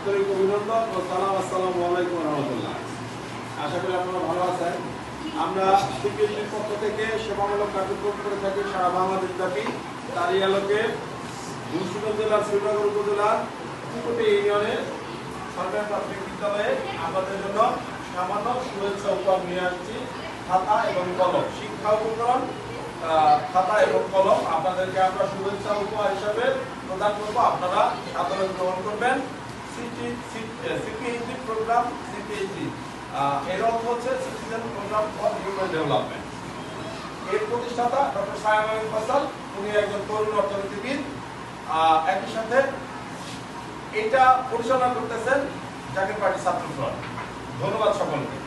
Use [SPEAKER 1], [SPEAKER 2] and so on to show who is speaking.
[SPEAKER 1] আন্তরিক অভিনন্দন ও সালাম। আসসালামু আলাইকুম রহমতুল্লাহ। আশা করি আপনারা ভালো আছেন। আমরা সিপিএসির পক্ষ থেকে সেবামূলক কার্যক্রম করে থাকি সারা বাংলাদেশ ব্যাপী। তারই আলোকে মুন্সিগঞ্জ জেলার শ্রীনগর উপজেলার কুকুটি ইউনিয়নের সরকারি প্রাথমিক বিদ্যালয়ে আমাদের জন্য সামান্য শুভেচ্ছা উপহার নিয়ে আসছি। খাতা এবং কলম, শিক্ষা উপকরণ, খাতা এবং কলম আপনাদেরকে আমরা শুভেচ্ছা উপহার হিসাবে প্রদান করবো। আপনারা সাদরে গ্রহণ করবেন। সিপিএইচডি প্রোগ্রাম, সিপিএইচডি এর অর্থ হচ্ছে citizen programme for human development. এর প্রতিষ্ঠাতা ডক্টর সায়েম আমিন ফয়সাল, উনি একজন তরুণ অর্থনীতিবিদ। একই সাথে এটা পরিচালনা করতেছেন জাতীয় পার্টি ছাত্র ফ্রন্ট। ধন্যবাদ সকলকে।